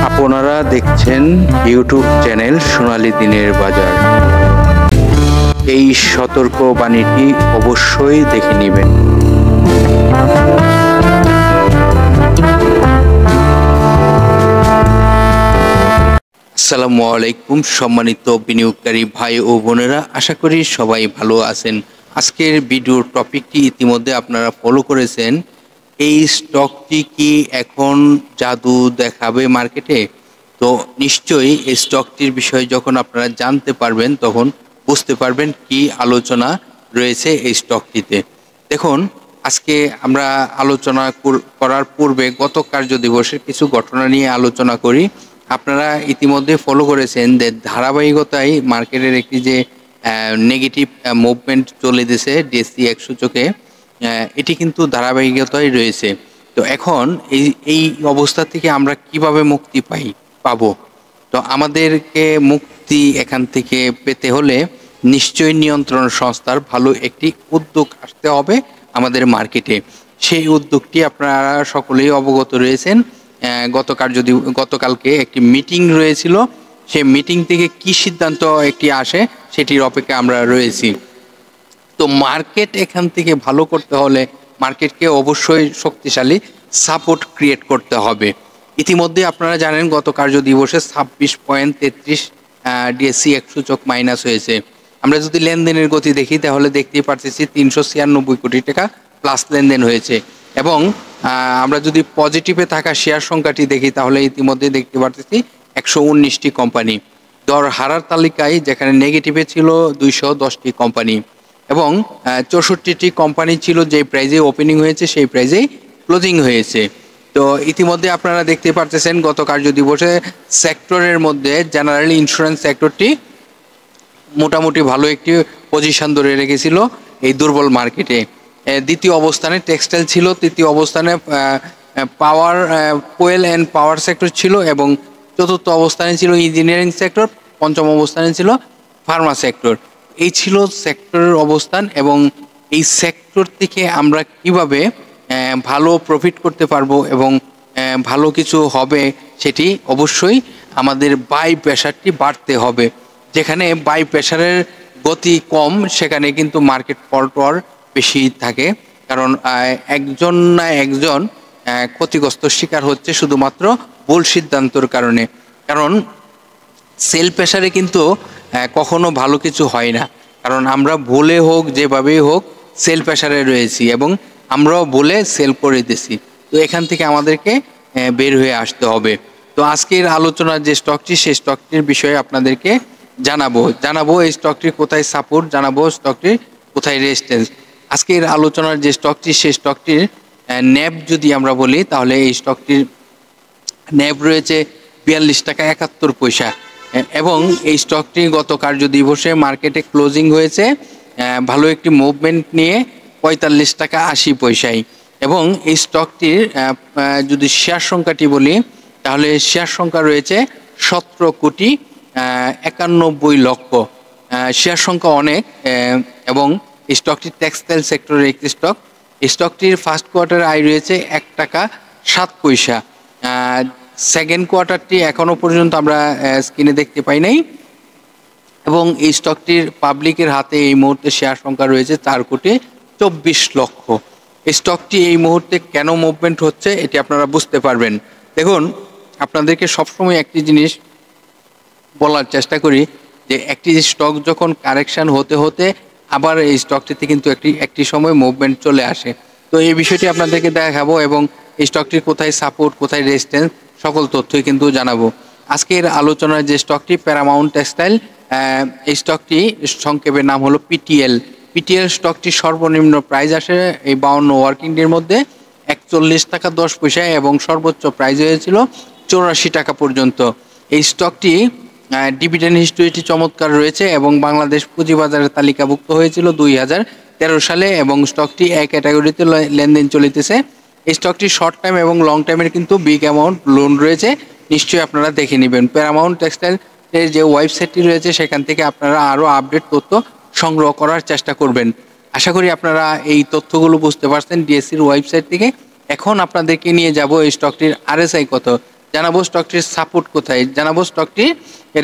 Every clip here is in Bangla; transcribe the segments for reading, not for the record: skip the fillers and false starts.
আপনারা দেখছেন ইউটিউব চ্যানেল সোনালী দিনের বাজার। এই সতর্ক বাণীটি অবশ্যই দেখে নেবেন। আসসালামু আলাইকুম সম্মানিত বিনিয়োগকারী ভাই ও বোনেরা, আশা করি সবাই ভালো আছেন। আজকের ভিডিওর টপিকটি ইতিমধ্যে আপনারা ফলো করেছেন। এই স্টকটি কি এখন জাদু দেখাবে মার্কেটে? তো নিশ্চয়ই এই স্টকটির বিষয়ে যখন আপনারা জানতে পারবেন তখন বুঝতে পারবেন কি আলোচনা রয়েছে এই স্টকটিতে। দেখুন, আজকে আমরা আলোচনা করার পূর্বে গত কার্যদিবসের কিছু ঘটনা নিয়ে আলোচনা করি। আপনারা ইতিমধ্যে ফলো করেছেন যে ধারাবাহিকতায় মার্কেটের একটি যে নেগেটিভ মুভমেন্ট চলে দিয়েছে ডিএসসি 100 সূচকে, এটি কিন্তু ধারাবাহিকতায় রয়েছে। তো এখন এই অবস্থা থেকে আমরা কিভাবে মুক্তি পাবো? তো আমাদেরকে মুক্তি এখান থেকে পেতে হলে নিশ্চয়ই নিয়ন্ত্রণ সংস্থার ভালো একটি উদ্যোগ আসতে হবে আমাদের মার্কেটে। সেই উদ্যোগটি আপনারা সকলেই অবগত রয়েছেন। গতকালকে একটি মিটিং রয়েছিল। সেই মিটিং থেকে কি সিদ্ধান্ত একটি আসে সেটির অপেক্ষা আমরা রয়েছি। তো মার্কেট এখান থেকে ভালো করতে হলে মার্কেটকে অবশ্যই শক্তিশালী সাপোর্ট ক্রিয়েট করতে হবে। ইতিমধ্যে আপনারা জানেন গত কার্যদিবসে 26.33 ডিএসসি 100 সূচক মাইনাস হয়েছে। আমরা যদি লেনদেনের গতি দেখি তাহলে দেখতেই পারতেছি 396 কোটি টাকা প্লাস লেনদেন হয়েছে। এবং আমরা যদি পজিটিভে থাকা শেয়ার সংখ্যাটি দেখি তাহলে ইতিমধ্যে দেখতে পারতেছি 119টি কোম্পানি। দর হারার তালিকায় যেখানে নেগেটিভে ছিল 210টি কোম্পানি এবং 64টি কোম্পানি ছিল যে প্রাইজে ওপেনিং হয়েছে সেই প্রাইজেই ক্লোজিং হয়েছে। তো ইতিমধ্যে আপনারা দেখতে পারতেছেন গত কার্যদিবসে সেক্টরের মধ্যে জেনারেল ইন্স্যুরেন্স সেক্টরটি মোটামুটি ভালো একটি পজিশন ধরে রেখেছিল এই দুর্বল মার্কেটে। দ্বিতীয় অবস্থানে টেক্সটাইল ছিল, তৃতীয় অবস্থানে ফুয়েল অ্যান্ড পাওয়ার সেক্টর ছিল এবং চতুর্থ অবস্থানে ছিল ইঞ্জিনিয়ারিং সেক্টর, পঞ্চম অবস্থানে ছিল ফার্মা সেক্টর। এই ছিল সেক্টরের অবস্থান এবং এই সেক্টর থেকে আমরা কিভাবে ভালো প্রফিট করতে পারবো এবং ভালো কিছু হবে সেটি অবশ্যই আমাদের বাই প্রেশারটি বাড়তে হবে। যেখানে বাই প্রেশারের গতি কম সেখানে কিন্তু মার্কেট ফলটর বেশি থাকে, কারণ একজন না একজন ক্ষতিগ্রস্ত শিকার হচ্ছে শুধুমাত্র ভুল সিদ্ধান্তর কারণে। কারণ সেল প্রেশারে কিন্তু কখনো ভালো কিছু হয় না, কারণ আমরা ভুলে হোক যেভাবেই হোক সেল প্রেশারে রয়েছি এবং আমরাও ভুলে সেল করে দিছি। তো এখান থেকে আমাদেরকে বের হয়ে আসতে হবে। তো আজকের আলোচনার যে স্টকটি সেই স্টকটির বিষয়ে আপনাদেরকে জানাবো এই স্টকটির কোথায় সাপোর্ট, জানাবো স্টকটির কোথায় রেজিস্ট্যান্স। আজকের আলোচনার যে স্টকটি সেই স্টকটির ন্যাব যদি আমরা বলি তাহলে এই স্টকটির ন্যাব রয়েছে 42 টাকা 71 পয়সা এবং এই স্টকটি গত কার্যদিবসে মার্কেটে ক্লোজিং হয়েছে ভালো একটি মুভমেন্ট নিয়ে 45 টাকা 80 পয়সায়। এবং এই স্টকটির যদি শেয়ার সংখ্যাটি বলি তাহলে শেয়ার সংখ্যা রয়েছে 17,91,00,000। শেয়ার সংখ্যা অনেক এবং এই স্টকটি টেক্সটাইল সেক্টরের একটি স্টক। এই স্টকটির ফার্স্ট কোয়ার্টার আয় রয়েছে 1 টাকা 7 পয়সা। সেকেন্ড কোয়ার্টারটি এখনো পর্যন্ত আমরা স্ক্রিনে দেখতে পাই নাই এবং এই স্টকটির পাবলিকের হাতে এই মুহূর্তে শেয়ার সংখ্যা রয়েছে 4,24,00,000। এই স্টকটি এই মুহূর্তে কেন মুভমেন্ট হচ্ছে এটি আপনারা বুঝতে পারবেন। দেখুন, আপনাদেরকে সবসময় একটি জিনিস বলার চেষ্টা করি যে একটি স্টক যখন কারেকশন হতে হতে আবার এই স্টকটিতে কিন্তু একটি সময় মুভমেন্ট চলে আসে। তো এই বিষয়টি আপনাদেরকে দেখাবো এবং এই স্টকটির কোথায় সাপোর্ট কোথায় রেজিস্ট্যান্স সকল তথ্যই কিন্তু জানাবো। আজকের আলোচনার যে স্টকটি প্যারামাউন্ট টেক্সটাইল, এই স্টকটি সংক্ষেপের নাম হলো পিটিএল। স্টকটি সর্বনিম্ন প্রাইস আসে এই 52 ওয়ার্কিং ডের মধ্যে 41 টাকা 10 পয়সা এবং সর্বোচ্চ প্রাইস হয়েছিল 84 টাকা পর্যন্ত। এই স্টকটি ডিভিডেন্ড হিস্ট্রিটি চমৎকার রয়েছে এবং বাংলাদেশ পুঁজিবাজারের তালিকাভুক্ত হয়েছিল 2013 সালে এবং স্টকটি এক ক্যাটাগরিতে লেনদেন চলিতেছে। এই স্টকটি শর্ট টাইম এবং লং টাইমের কিন্তু বিগ অ্যামাউন্ট লোন রয়েছে, নিশ্চয়ই আপনারা দেখে নেবেন। প্যারামাউন্ট টেক্সটাইলের যে ওয়েবসাইটটি রয়েছে সেখান থেকে আপনারা আরও আপডেট তথ্য সংগ্রহ করার চেষ্টা করবেন। আশা করি আপনারা এই তথ্যগুলো বুঝতে পারছেন ডিএসসির ওয়েবসাইট থেকে। এখন আপনাদেরকে নিয়ে যাব এই স্টকটির আরএসআই কত। জানাবো স্টকটির সাপোর্ট কোথায়, জানাবো স্টকটির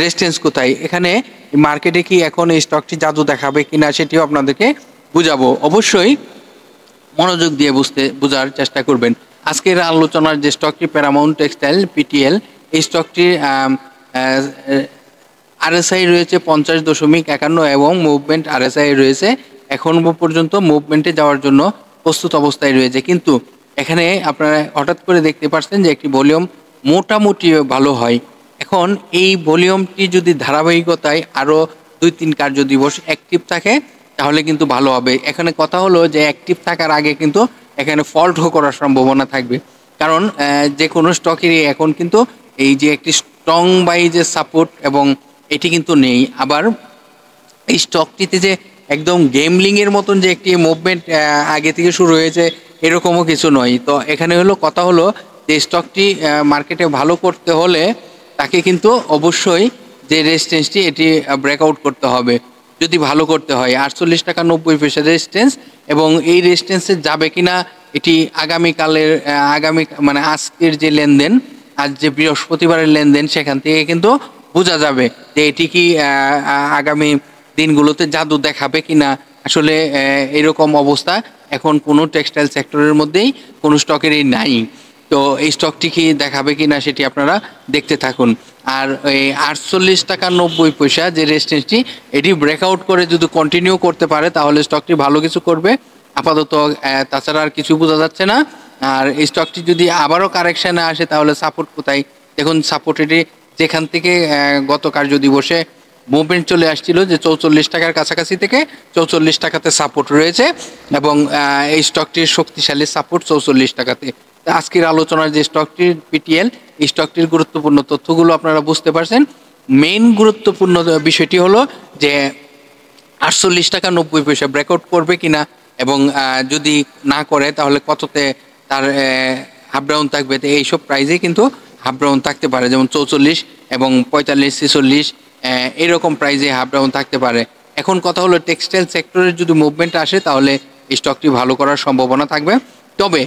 রেজিস্ট্যান্স কোথায়। এখানে মার্কেটে কি এখন এই স্টকটি জাদু দেখাবে কিনা সেটিও আপনাদেরকে বুঝাবো। অবশ্যই মনোযোগ দিয়ে বোঝার চেষ্টা করবেন। আজকের আলোচনার যে স্টকটি প্যারামাউন্ট টেক্সটাইল পিটিএল, এই স্টকটির আরএসআই রয়েছে 50.51 এবং মুভমেন্ট আরএসআই রয়েছে এখন পর্যন্ত মুভমেন্টে যাওয়ার জন্য প্রস্তুত অবস্থায় রয়েছে। কিন্তু এখানে আপনারা হঠাৎ করে দেখতে পাচ্ছেন যে একটি ভলিউম মোটামুটি ভালো হয়। এখন এই ভলিউমটি যদি ধারাবাহিকতায় আরও 2-3 কার্যদিবস অ্যাক্টিভ থাকে তাহলে কিন্তু ভালো হবে। এখানে কথা হলো যে অ্যাক্টিভ থাকার আগে কিন্তু এখানে ফল্ট করার সম্ভাবনা থাকবে, কারণ যে কোনো স্টকেরই এখন কিন্তু এই যে একটি স্ট্রং বাই যে সাপোর্ট এবং এটি কিন্তু নেই। আবার এই স্টকটিতে যে একদম গেমলিংয়ের মতন যে একটি মুভমেন্ট আগে থেকে শুরু হয়েছে এরকমও কিছু নয়। তো এখানে হলো কথা হলো যে স্টকটি মার্কেটে ভালো করতে হলে তাকে কিন্তু অবশ্যই যে রেজিস্ট্যান্সটি এটি ব্রেকআউট করতে হবে যদি ভালো করতে হয়। 48.90 রেজিস্ট্যান্স, এবং এই রেজিস্ট্যান্সে যাবে কিনা এটি আগামীকালের মানে আজকের যে লেনদেন, আজ যে বৃহস্পতিবারের লেনদেন, সেখান থেকে কিন্তু বোঝা যাবে যে এটি কি আগামী দিনগুলোতে জাদু দেখাবে কিনা। আসলে এরকম অবস্থা এখন কোনো টেক্সটাইল সেক্টরের মধ্যেই কোনো স্টকেরই নাই। তো এই স্টকটি কি দেখাবে কিনা সেটি আপনারা দেখতে থাকুন। আর এই 48.90 যে রেজিস্ট্যান্সটি এটি ব্রেকআউট করে যদি কন্টিনিউ করতে পারে তাহলে স্টকটি ভালো কিছু করবে। আপাতত তাছাড়া আর কিছু বোঝা যাচ্ছে না। আর এই স্টকটি যদি আবারও কারেকশানে আসে তাহলে সাপোর্ট কোথায় দেখুন। সাপোর্ট এটি যেখান থেকে গত কার্যদিবসে মুভমেন্ট চলে আসছিল যে 44 টাকার কাছাকাছি থেকে 44 টাকাতে সাপোর্ট রয়েছে, এবং এই স্টকটির শক্তিশালী সাপোর্ট 44 টাকাতে। আজকের আলোচনার যে স্টকটির পিটিএল, এই স্টকটির গুরুত্বপূর্ণ তথ্যগুলো আপনারা বুঝতে পারছেন। মেইন গুরুত্বপূর্ণ বিষয়টি হলো যে 48.90 ব্রেকআউট করবে কিনা, এবং যদি না করে তাহলে কততে তার হাফ ডাউন থাকবে। তো এইসব প্রাইজে কিন্তু হাফ ডাউন থাকতে পারে, যেমন 44 এবং 45-46 এরকম প্রাইজে হাফ ডাউন থাকতে পারে। এখন কথা হলো টেক্সটাইল সেক্টরের যদি মুভমেন্ট আসে তাহলে স্টকটি ভালো করার সম্ভাবনা থাকবে। তবে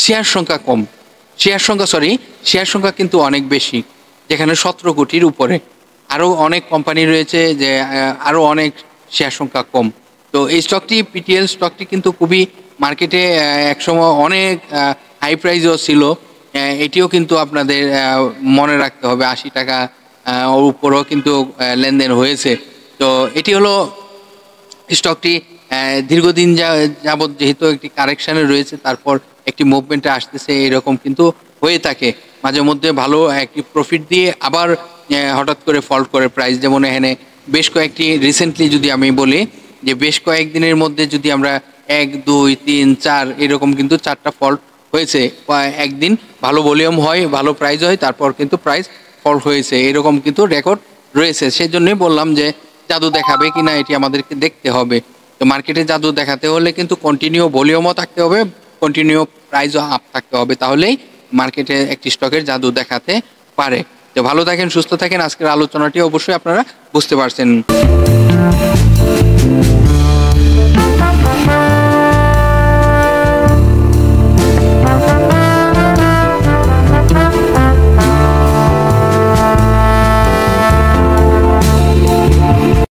শেয়ার সংখ্যা কিন্তু অনেক বেশি, যেখানে 17 কোটির উপরে। আরও অনেক কোম্পানি রয়েছে যে আরও অনেক শেয়ার সংখ্যা কম। তো এই স্টকটি পিটিএল স্টকটি কিন্তু খুবই মার্কেটে একসময় অনেক হাই প্রাইজও ছিল। এটিও কিন্তু আপনাদের মনে রাখতে হবে, 80 টাকা উপরও কিন্তু লেনদেন হয়েছে। তো এটি হলো স্টকটি দীর্ঘদিন যাবৎ যেহেতু একটি কারেকশানে রয়েছে, তারপর একটি মুভমেন্টে আসতেছে, এরকম কিন্তু হয়ে থাকে। মাঝে মধ্যে ভালো একটি প্রফিট দিয়ে আবার হঠাৎ করে ফল্ট করে প্রাইস। যেমন এখানে বেশ কয়েকটি রিসেন্টলি যদি আমি বলি যে বেশ কয়েকদিনের মধ্যে যদি আমরা 1, 2, 3, 4 এরকম কিন্তু 4টা ফল্ট হয়েছে। একদিন ভালো ভলিউম হয়, ভালো প্রাইস হয়, তারপর কিন্তু প্রাইস ফল্ট হয়েছে, এরকম কিন্তু রেকর্ড রয়েছে। সেই জন্যই বললাম যে জাদু দেখাবে কিনা এটি আমাদেরকে দেখতে হবে। তো মার্কেটে জাদু দেখাতে হলে কিন্তু কন্টিনিউ ভলিউমও থাকতে হবে, কন্টিনিউ প্রাইসও আপ থাকতে হবে, তাহলেই মার্কেটে একটি স্টকের জাদু দেখাতে পারে। তো ভালো থাকেন, সুস্থ থাকেন। আজকের আলোচনাটি অবশ্যই আপনারা বুঝতে পারছেন।